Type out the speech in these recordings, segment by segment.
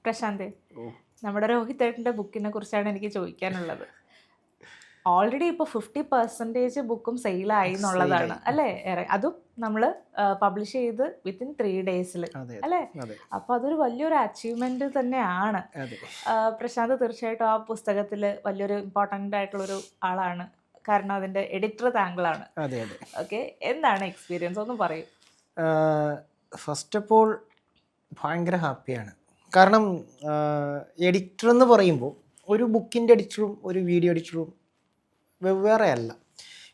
പ്രശാന്ത്, നമ്മുടെ രോഹിതേട്ടൻ്റെ ബുക്കിനെ കുറിച്ചാണ് എനിക്ക് ചോദിക്കാനുള്ളത്. ഓൾറെഡി ഇപ്പോൾ 50% ബുക്കും സെയിലായി എന്നുള്ളതാണ് അല്ലേ? അതും നമ്മൾ പബ്ലിഷ് ചെയ്ത് വിത്തിൻ 3 days അല്ലേ? അപ്പോൾ അതൊരു വലിയൊരു അച്ചീവ്മെന്റ് തന്നെയാണ്. പ്രശാന്ത് തീർച്ചയായിട്ടും ആ പുസ്തകത്തിൽ വലിയൊരു ഇമ്പോർട്ടൻ്റ് ആയിട്ടുള്ളൊരു ആളാണ്. കാരണം അതിൻ്റെ എഡിറ്റർ താങ്കളാണ്. ഓക്കെ, എന്താണ് എക്സ്പീരിയൻസ് ഒന്ന് പറയൂ. ഫസ്റ്റ് ഓഫ് ഓൾ ഭയങ്കര ഹാപ്പിയാണ്. കാരണം എഡിറ്റർ എന്ന് പറയുമ്പോൾ ഒരു ബുക്കിൻ്റെ എഡിറ്ററും ഒരു വീഡിയോ എഡിറ്ററും വെവ്വേറെ അല്ല.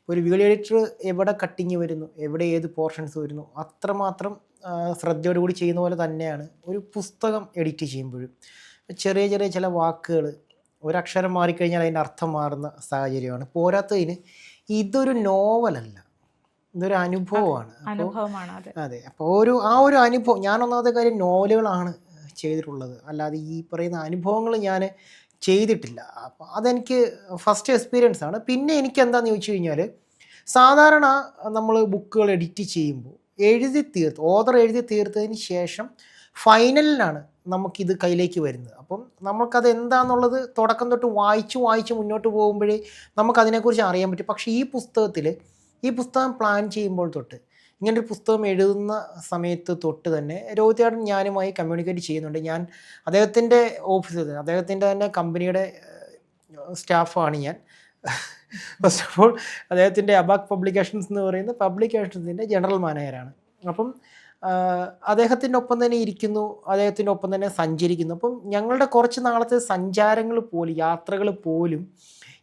ഒരു വീഡിയോ എഡിറ്റർ എവിടെ കട്ടിങ് വരുന്നു, എവിടെ ഏത് പോർഷൻസ് വരുന്നു, അത്രമാത്രം ശ്രദ്ധയോടുകൂടി ചെയ്യുന്ന പോലെ തന്നെയാണ് ഒരു പുസ്തകം എഡിറ്റ് ചെയ്യുമ്പോഴും. ചെറിയ ചെറിയ ചില വാക്കുകൾ, ഒരക്ഷരം മാറിക്കഴിഞ്ഞാൽ അതിൻ്റെ അർത്ഥം മാറുന്ന സാഹചര്യമാണ്. പോരാത്തതിന് ഇതൊരു നോവലല്ല, ഇതൊരു അനുഭവമാണ്. അതെ, അപ്പോൾ ആ ഒരു അനുഭവം, ഞാൻ ഒന്നാമത്തെ കാര്യം നോവലുകളാണ് ചെയ്തിട്ടുള്ളത്, അല്ലാതെ ഈ പറയുന്ന അനുഭവങ്ങൾ ഞാൻ ചെയ്തിട്ടില്ല. അപ്പോൾ അതെനിക്ക് ഫസ്റ്റ് എക്സ്പീരിയൻസ് ആണ്. പിന്നെ എനിക്ക് എന്താണെന്ന് ചോദിച്ചു കഴിഞ്ഞാൽ, സാധാരണ നമ്മൾ ബുക്കുകൾ എഡിറ്റ് ചെയ്യുമ്പോൾ ഓതർ എഴുതി തീർത്തതിന് ശേഷം ഫൈനലിലാണ് നമുക്കിത് കയ്യിലേക്ക് വരുന്നത്. അപ്പം നമുക്കത് എന്താണെന്നുള്ളത് തുടക്കം തൊട്ട് വായിച്ച് മുന്നോട്ട് പോകുമ്പോഴേ നമുക്കതിനെക്കുറിച്ച് അറിയാൻ പറ്റും. പക്ഷേ ഈ പുസ്തകം പ്ലാൻ ചെയ്യുമ്പോൾ തൊട്ട്, ഇങ്ങനൊരു പുസ്തകം എഴുതുന്ന സമയത്ത് തൊട്ട് തന്നെ രോഹിതേട്ടൻ ഞാനുമായി കമ്മ്യൂണിക്കേറ്റ് ചെയ്യുന്നുണ്ട്. ഞാൻ അദ്ദേഹത്തിൻ്റെ ഓഫീസിൽ, അദ്ദേഹത്തിൻ്റെ തന്നെ കമ്പനിയുടെ സ്റ്റാഫാണ് ഞാൻ. ഫസ്റ്റ് ഓഫ് ഓൾ അദ്ദേഹത്തിൻ്റെ അബാക് പബ്ലിക്കേഷൻസ് എന്ന് പറയുന്ന പബ്ലിക്കേഷൻസിൻ്റെ ജനറൽ മാനേജറാണ്. അപ്പം അദ്ദേഹത്തിൻ്റെ ഒപ്പം തന്നെ ഇരിക്കുന്നു, അദ്ദേഹത്തിൻ്റെ ഒപ്പം തന്നെ സഞ്ചരിക്കുന്നു. അപ്പം ഞങ്ങളുടെ കുറച്ച് നാളത്തെ സഞ്ചാരങ്ങൾ പോലും, യാത്രകൾ പോലും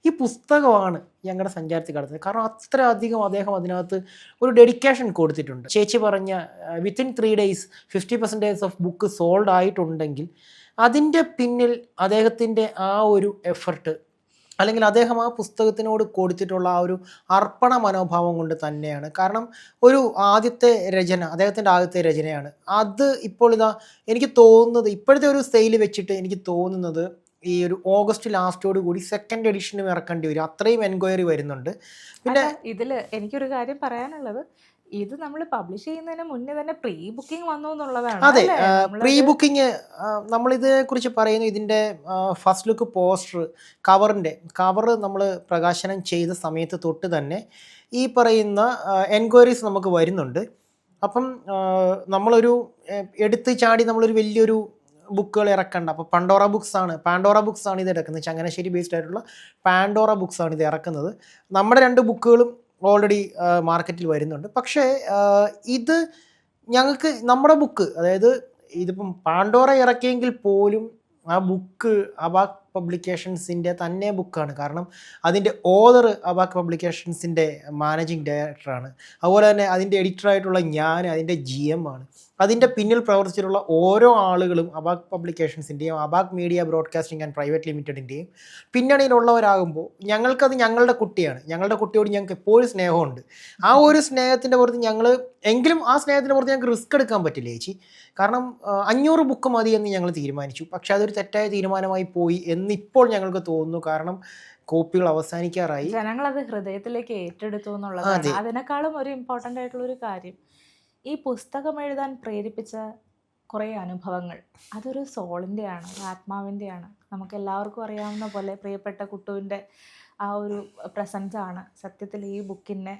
ഈ പുസ്തകമാണ് ഞങ്ങളുടെ സഞ്ചാരത്തിൽ കടത്തുന്നത്. കാരണം അത്ര അധികം അദ്ദേഹം അതിനകത്ത് ഒരു ഡെഡിക്കേഷൻ കൊടുത്തിട്ടുണ്ട്. ചേച്ചി പറഞ്ഞ within 3 days 50% of book sold ആയിട്ടുണ്ടെങ്കിൽ അതിൻ്റെ പിന്നിൽ അദ്ദേഹത്തിൻ്റെ ആ ഒരു എഫർട്ട്, അല്ലെങ്കിൽ അദ്ദേഹം ആ പുസ്തകത്തിനോട് കൊടുത്തിട്ടുള്ള ആ ഒരു അർപ്പണ മനോഭാവം കൊണ്ട് തന്നെയാണ്. കാരണം ഒരു അദ്ദേഹത്തിൻ്റെ ആദ്യത്തെ രചനയാണ് അത്. ഇപ്പോൾ എനിക്ക് തോന്നുന്നത്, ഇപ്പോഴത്തെ ഒരു സ്റ്റൈൽ വെച്ചിട്ട് എനിക്ക് തോന്നുന്നത് ഈ ഒരു ഓഗസ്റ്റ് ലാസ്റ്റോട് കൂടി 2nd എഡിഷനും ഇറക്കേണ്ടി വരും. അത്രയും എൻക്വയറി വരുന്നുണ്ട്. പിന്നെ ഇതിൽ എനിക്കൊരു കാര്യം പറയാനുള്ളത്, ഇത് നമ്മൾ പബ്ലിഷ് ചെയ്യുന്നതിന് മുന്നേ തന്നെ പ്രീ ബുക്കിംഗ് വന്നു എന്നുള്ളതാണ്. അതെ, പ്രീ ബുക്കിംഗ് നമ്മളിതിനെ കുറിച്ച് പറയുന്നു. ഇതിൻ്റെ ഫസ്റ്റ് ലുക്ക് പോസ്റ്റർ, കവർ നമ്മൾ പ്രകാശനം ചെയ്ത സമയത്ത് തൊട്ട് തന്നെ ഈ പറയുന്ന എൻക്വയറീസ് നമുക്ക് വരുന്നുണ്ട്. അപ്പം നമ്മളൊരു എടുത്ത് ചാടി നമ്മളൊരു വലിയൊരു ബുക്കുകൾ ഇറക്കണ്ട. അപ്പോൾ പാൻഡോറ ബുക്സ് ആണ് ഇത് ഇറക്കുന്നത്. ചങ്ങനാശ്ശേരി ബേസ്ഡ് ആയിട്ടുള്ള പാൻഡോറ ബുക്സ് ആണ് ഇത് ഇറക്കുന്നത്. നമ്മുടെ 2 ബുക്കുകളും ഓൾറെഡി മാർക്കറ്റിൽ വരുന്നുണ്ട്. പക്ഷേ ഇത് ഞങ്ങൾക്ക് നമ്മുടെ ബുക്ക്, അതായത് ഇതിപ്പം പാൻഡോറ ഇറക്കിയെങ്കിൽ പോലും ആ ബുക്ക് അബാക് പബ്ലിക്കേഷൻസിൻ്റെ തന്നെ ബുക്കാണ്. കാരണം അതിൻ്റെ ഓതർ അബാക് പബ്ലിക്കേഷൻസിൻ്റെ മാനേജിങ് ഡയറക്ടറാണ്. അതുപോലെ തന്നെ അതിൻ്റെ എഡിറ്ററായിട്ടുള്ള ഞാൻ അതിൻ്റെ GM ആണ്. അതിൻ്റെ പിന്നിൽ പ്രവർത്തിച്ചിട്ടുള്ള ഓരോ ആളുകളും അബാക് പബ്ലിക്കേഷൻസിൻ്റെയും അബാക് മീഡിയ ബ്രോഡ്കാസ്റ്റിംഗ് ആൻഡ് പ്രൈവറ്റ് ലിമിറ്റഡിൻ്റെയും പിന്നണിയിലുള്ളവരാകുമ്പോൾ ഞങ്ങൾക്കത് ഞങ്ങളുടെ കുട്ടിയാണ്. ഞങ്ങളുടെ കുട്ടിയോട് ഞങ്ങൾക്ക് എപ്പോഴും സ്നേഹമുണ്ട്. ആ ഒരു സ്നേഹത്തിൻ്റെ പുറത്ത് എങ്കിലും ആ സ്നേഹത്തിൻ്റെ പുറത്ത് ഞങ്ങൾക്ക് റിസ്ക് എടുക്കാൻ പറ്റില്ല ചേച്ചി. കാരണം 500 ബുക്ക് മതി എന്ന് ഞങ്ങൾ തീരുമാനിച്ചു. പക്ഷെ അതൊരു തെറ്റായ തീരുമാനമായി പോയി എന്നിപ്പോൾ ഞങ്ങൾക്ക് തോന്നുന്നു. കാരണം കോപ്പികൾ അവസാനിക്കാറായി. ജനങ്ങളത് ഹൃദയത്തിലേക്ക് ഏറ്റെടുത്തു എന്നുള്ളതാണ്. അതിനേക്കാളും ഒരു ഇമ്പോർട്ടൻ്റ് ആയിട്ടുള്ളൊരു കാര്യം, ഈ പുസ്തകം എഴുതാൻ പ്രേരിപ്പിച്ച കുറേ അനുഭവങ്ങൾ, അതൊരു സോളിൻ്റെയാണ്, ഒരു ആത്മാവിൻ്റെയാണ്. നമുക്ക് എല്ലാവർക്കും അറിയാവുന്ന പോലെ പ്രിയപ്പെട്ട കുട്ടുവിൻ്റെ ആ ഒരു പ്രസൻസ് ആണ് സത്യത്തിൽ ഈ ബുക്കിൻ്റെ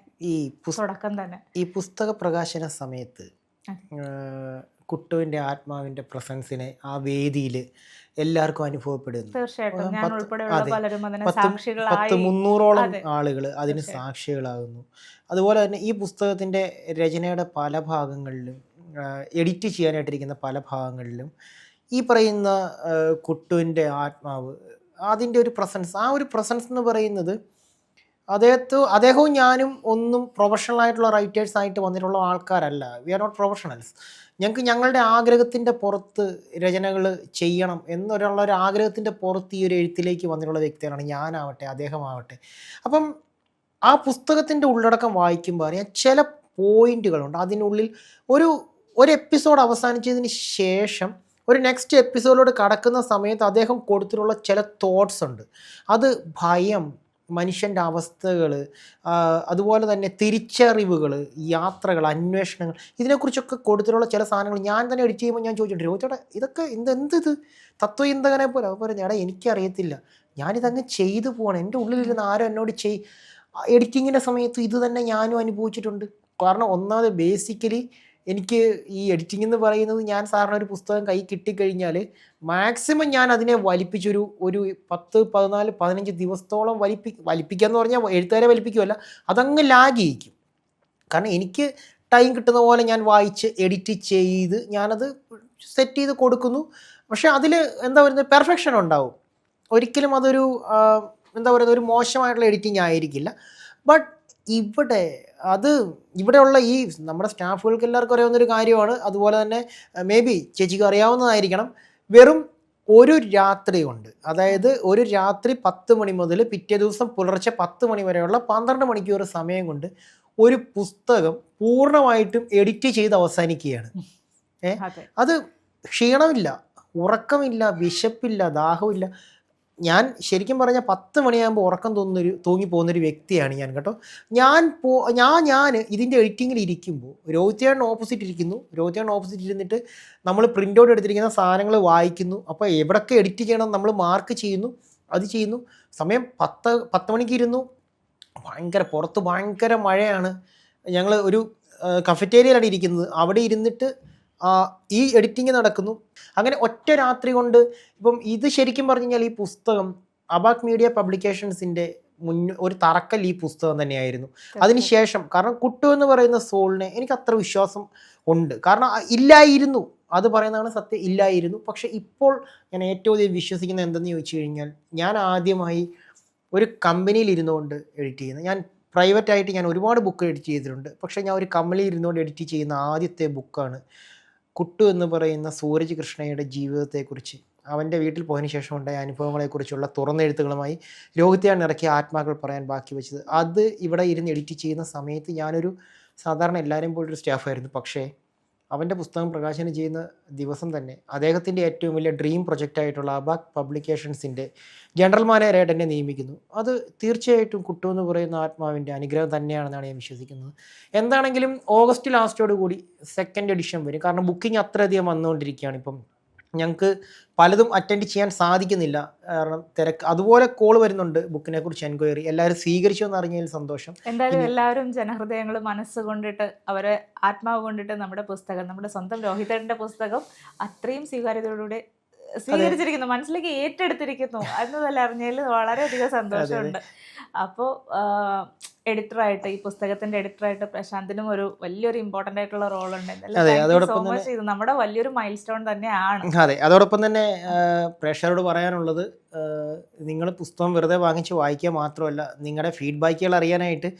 തുടക്കം തന്നെ. ഈ പുസ്തക പ്രകാശന സമയത്ത് കുട്ടുവിൻ്റെ ആത്മാവിൻ്റെ പ്രസൻസിനെ ആ വേദിയിൽ എല്ലാവർക്കും അനുഭവപ്പെടുന്നു. തീർച്ചയായിട്ടും 300ഓളം ആളുകൾ അതിന് സാക്ഷികളാകുന്നു. അതുപോലെ തന്നെ ഈ പുസ്തകത്തിൻ്റെ രചനയുടെ പല ഭാഗങ്ങളിലും, എഡിറ്റ് ചെയ്യാനായിട്ടിരിക്കുന്ന പല ഭാഗങ്ങളിലും ഈ പറയുന്ന കുട്ടുവിൻ്റെ ആത്മാവ്, അതിൻ്റെ ഒരു പ്രസൻസ്, ആ ഒരു പ്രസൻസ് എന്ന് പറയുന്നത്, അദ്ദേഹവും ഞാനും ഒന്നും പ്രൊഫഷണൽ ആയിട്ടുള്ള റൈറ്റേഴ്സായിട്ട് വന്നിട്ടുള്ള ആൾക്കാരല്ല. We are not professionals. ഞങ്ങൾക്ക് ഞങ്ങളുടെ ആഗ്രഹത്തിൻ്റെ പുറത്ത് രചനകൾ ചെയ്യണം എന്നുള്ള ഒരു ആഗ്രഹത്തിൻ്റെ പുറത്ത് ഈ ഒരു എഴുത്തിലേക്ക് വന്നിട്ടുള്ള വ്യക്തികളാണ് ഞാനാവട്ടെ അദ്ദേഹമാവട്ടെ. അപ്പം ആ പുസ്തകത്തിൻ്റെ ഉള്ളടക്കം വായിക്കുമ്പോൾ അറിയാം ചില പോയിന്റുകളുണ്ട്. അതിനുള്ളിൽ ഒരു എപ്പിസോഡ് അവസാനിച്ചതിന് ശേഷം ഒരു നെക്സ്റ്റ് എപ്പിസോഡിലോട് കടക്കുന്ന സമയത്ത് അദ്ദേഹം കൊടുത്തിട്ടുള്ള ചില തോട്ട്സ് ഉണ്ട്. അത് ഭയം, മനുഷ്യൻ്റെ അവസ്ഥകൾ, അതുപോലെ തന്നെ തിരിച്ചറിവുകൾ, യാത്രകൾ, അന്വേഷണങ്ങൾ, ഇതിനെക്കുറിച്ചൊക്കെ കൊടുത്തിട്ടുള്ള ചില സാധനങ്ങൾ ഞാൻ തന്നെ എഡിറ്റ് ചെയ്യുമ്പോൾ ഞാൻ ചോദിച്ചിട്ടുണ്ട്, രോഹിതേട്ടാ ഇതൊക്കെ എന്ത് തത്വചിന്തകനെ പോലെ. അപ്പോൾ പറഞ്ഞു, എടാ എനിക്കറിയത്തില്ല, ഞാനിതങ്ങ് ചെയ്തു പോകണം, എൻ്റെ ഉള്ളിലിരുന്ന് ആരും എന്നോട് എഡിറ്റിങ്ങിൻ്റെ സമയത്ത് ഇത് തന്നെ ഞാനും അനുഭവിച്ചിട്ടുണ്ട്. കാരണം ഒന്നാമത് ബേസിക്കലി എനിക്ക് ഈ എഡിറ്റിംഗ് എന്ന് പറയുന്നത്, ഞാൻ സാറിന് ഒരു പുസ്തകം കൈ കിട്ടിക്കഴിഞ്ഞാൽ മാക്സിമം ഞാൻ അതിനെ വലിപ്പിച്ചൊരു 10, 14, 15 ദിവസത്തോളം വലിപ്പിക്കുക എന്ന് പറഞ്ഞാൽ എഴുത്തുകാരെ വലിപ്പിക്കുമല്ല, അതങ്ങ് ലാഗ് ചെയ്യിക്കും. കാരണം എനിക്ക് ടൈം കിട്ടുന്ന പോലെ ഞാൻ വായിച്ച് എഡിറ്റ് ചെയ്ത് ഞാനത് സെറ്റ് ചെയ്ത് കൊടുക്കുന്നു. പക്ഷേ അതിൽ എന്താ പറയുന്നത്, പെർഫെക്ഷൻ ഉണ്ടാവും. ഒരിക്കലും അതൊരു എന്താ പറയുന്നത്, ഒരു മോശമായിട്ടുള്ള എഡിറ്റിംഗ് ആയിരിക്കില്ല. ബട്ട് ഇവിടെയുള്ള ഈ നമ്മുടെ സ്റ്റാഫുകൾക്ക് എല്ലാവർക്കും അറിയാവുന്നൊരു കാര്യമാണ്. അതുപോലെ തന്നെ മേ ബി ചേച്ചിക്ക് അറിയാവുന്നതായിരിക്കണം. വെറും ഒരു രാത്രി കൊണ്ട്, അതായത് ഒരു രാത്രി 10 മണി മുതൽ പിറ്റേ ദിവസം പുലർച്ചെ 10 മണി വരെയുള്ള 12 മണിക്കൂർ സമയം കൊണ്ട് ഒരു പുസ്തകം പൂർണ്ണമായിട്ടും എഡിറ്റ് ചെയ്ത് അവസാനിക്കുകയാണ്. അത് ക്ഷീണമില്ല, ഉറക്കമില്ല, വിശപ്പില്ല, ദാഹമില്ല. ഞാൻ ശരിക്കും പറഞ്ഞാൽ 10 മണിയാകുമ്പോൾ ഉറക്കം തൂങ്ങിപ്പോകുന്നൊരു വ്യക്തിയാണ് ഞാൻ കേട്ടോ. ഞാൻ ഇതിൻ്റെ എഡിറ്റിങ്ങിൽ ഇരിക്കുമ്പോൾ രോഹിതേട്ടൻ ഓപ്പോസിറ്റ് ഇരിക്കുന്നു. രോഹിതേട്ടൻ ഓപ്പോസിറ്റ് ഇരുന്നിട്ട് നമ്മൾ പ്രിൻ്റ് ഔട്ട് എടുത്തിരിക്കുന്ന സാധനങ്ങൾ വായിക്കുന്നു. അപ്പോൾ എവിടെയൊക്കെ എഡിറ്റ് ചെയ്യണം നമ്മൾ മാർക്ക് ചെയ്യുന്നു, അത് ചെയ്യുന്നു. സമയം 10 മണിക്ക് ഇരുന്നു. പുറത്ത് ഭയങ്കര മഴയാണ്. ഞങ്ങൾ ഒരു കഫറ്റേരിയയിലാണ് ഇരിക്കുന്നത്. അവിടെ ഇരുന്നിട്ട് ഈ എഡിറ്റിങ് നടക്കുന്നു. അങ്ങനെ ഒറ്റ രാത്രി കൊണ്ട് ഇപ്പം ഇത് ശരിക്കും പറഞ്ഞു കഴിഞ്ഞാൽ ഈ പുസ്തകം അബാക് മീഡിയ പബ്ലിക്കേഷൻസിൻ്റെ ഒരു തറക്കൽ ഈ പുസ്തകം തന്നെയായിരുന്നു. അതിനുശേഷം കാരണം കുട്ടു എന്ന് പറയുന്ന സോളിനെ എനിക്ക് അത്ര വിശ്വാസം ഉണ്ട്. കാരണം ഇല്ലായിരുന്നു, അത് പറയുന്നതാണ് സത്യം, ഇല്ലായിരുന്നു. പക്ഷെ ഇപ്പോൾ ഞാൻ ഏറ്റവും അധികം വിശ്വസിക്കുന്നത് എന്തെന്ന് ചോദിച്ചു കഴിഞ്ഞാൽ, ഞാൻ ആദ്യമായി ഒരു കമ്പനിയിൽ ഇരുന്നുകൊണ്ട് എഡിറ്റ് ചെയ്യുന്നത്. ഞാൻ പ്രൈവറ്റായിട്ട് ഞാൻ ഒരുപാട് ബുക്ക് എഡിറ്റ് ചെയ്തിട്ടുണ്ട്. പക്ഷേ ഞാൻ ഒരു കമ്പനിയിൽ ഇരുന്നുകൊണ്ട് എഡിറ്റ് ചെയ്യുന്ന ആദ്യത്തെ ബുക്കാണ് കുട്ടു എന്ന് പറയുന്ന സൂരജ് കൃഷ്ണയുടെ ജീവിതത്തെക്കുറിച്ച്, അവൻ്റെ വീട്ടിൽ പോയതിനു ശേഷം ഉണ്ടായ അനുഭവങ്ങളെക്കുറിച്ചുള്ള തുറന്നെഴുത്തുകളുമായി രോഹിതേട്ടൻ ഇറക്കിയ ആത്മാക്കൾ പറയാൻ ബാക്കി വെച്ചത്. അത് ഇവിടെ ഇരുന്ന് എഡിറ്റ് ചെയ്യുന്ന സമയത്ത് ഞാനൊരു സാധാരണ എല്ലാവരെയും പോലൊരു സ്റ്റാഫായിരുന്നു. പക്ഷേ അവൻ്റെ പുസ്തകം പ്രകാശനം ചെയ്യുന്ന ദിവസം തന്നെ അദ്ദേഹത്തിൻ്റെ ഏറ്റവും വലിയ ഡ്രീം പ്രൊജക്റ്റായിട്ടുള്ള അബാക് പബ്ലിക്കേഷൻസിൻ്റെ ജനറൽ മാനേജറായിട്ട് എന്നെ നിയമിക്കുന്നു. അത് തീർച്ചയായിട്ടും കുട്ടു എന്ന് പറയുന്ന ആത്മാവിൻ്റെ അനുഗ്രഹം തന്നെയാണെന്നാണ് ഞാൻ വിശ്വസിക്കുന്നത്. എന്താണെങ്കിലും ഓഗസ്റ്റ് ലാസ്റ്റോട് കൂടി 2nd എഡിഷൻ വരും. കാരണം ബുക്കിംഗ് അത്രയധികം വന്നുകൊണ്ടിരിക്കുകയാണ്. ഇപ്പം ഞങ്ങൾക്ക് പലതും അറ്റൻഡ് ചെയ്യാൻ സാധിക്കുന്നില്ല, കാരണം തിരക്ക്. അതുപോലെ കോൾ വരുന്നുണ്ട് ബുക്കിനെ കുറിച്ച് എൻക്വയറി. എല്ലാവരും സ്വീകരിച്ചു എന്ന് അറിഞ്ഞതിൽ സന്തോഷം. എന്തായാലും എല്ലാവരും ജനഹൃദയങ്ങൾ മനസ്സുകൊണ്ടിട്ട്, അവരെ ആത്മാവ് കൊണ്ടിട്ട് നമ്മുടെ പുസ്തകം, നമ്മുടെ സ്വന്തം രോഹിതേട്ടൻ്റെ പുസ്തകം അത്രയും സ്വീകാര്യതയോടുകൂടി സ്വീകരിച്ചിരിക്കുന്നു, മനസ്സിലേക്ക് ഏറ്റെടുത്തിരിക്കുന്നു എന്നതെല്ലാം അറിഞ്ഞതിൽ വളരെയധികം സന്തോഷമുണ്ട്. അപ്പോൾ എഡിറ്ററായിട്ട്, ഈ പുസ്തകത്തിന്റെ എഡിറ്ററായിട്ട് പ്രശാന്തിനും ഒരു വലിയൊരു ഇമ്പോർട്ടൻ്റ് ആയിട്ടുള്ള റോളുണ്ട്. ഇത് നമ്മുടെ വലിയൊരു മൈൽ സ്റ്റോൺ തന്നെയാണ്. അതെ, അതോടൊപ്പം തന്നെ പ്രേക്ഷകരോട് പറയാനുള്ളത്, നിങ്ങൾ പുസ്തകം വെറുതെ വാങ്ങിച്ച് വായിക്കുക മാത്രമല്ല, നിങ്ങളുടെ ഫീഡ്ബാക്കുകൾ അറിയാനായിട്ട്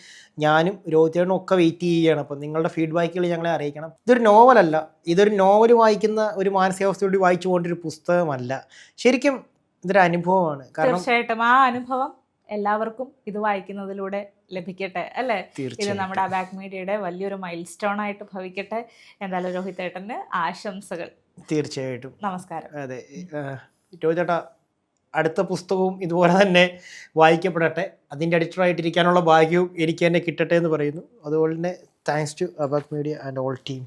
ഞാനും രോഹിതേട്ടനും ഒക്കെ വെയിറ്റ് ചെയ്യുകയാണ്. അപ്പം നിങ്ങളുടെ ഫീഡ്ബാക്കുകൾ ഞങ്ങളെ അറിയിക്കണം. ഇതൊരു നോവലല്ല, ഇതൊരു നോവൽ വായിക്കുന്ന ഒരു മാനസികാവസ്ഥയോട് വായിച്ചു പോകേണ്ട ഒരു പുസ്തകമല്ല. ശരിക്കും ഇതൊരു അനുഭവമാണ്. തീർച്ചയായിട്ടും ആ അനുഭവം എല്ലാവർക്കും ഇത് വായിക്കുന്നതിലൂടെ ലഭിക്കട്ടെ, അല്ലേ? ഇത് നമ്മുടെ അബാക് മീഡിയയുടെ വലിയൊരു മൈൽ സ്റ്റോൺ ആയിട്ട് ഭവിക്കട്ടെ. എന്തായാലും രോഹിതേട്ടന് ആശംസകൾ. തീർച്ചയായിട്ടും. നമസ്കാരം. അതെ, രോഹിതേട്ടാ അടുത്ത പുസ്തകവും ഇതുപോലെ തന്നെ വായിക്കപ്പെടട്ടെ. അതിൻ്റെ എഡിറ്ററായിട്ടിരിക്കാനുള്ള ഭാഗ്യവും എനിക്ക് തന്നെ കിട്ടട്ടെ എന്ന് പറയുന്നു. അതുപോലെ തന്നെ thanks to Abak media and all team.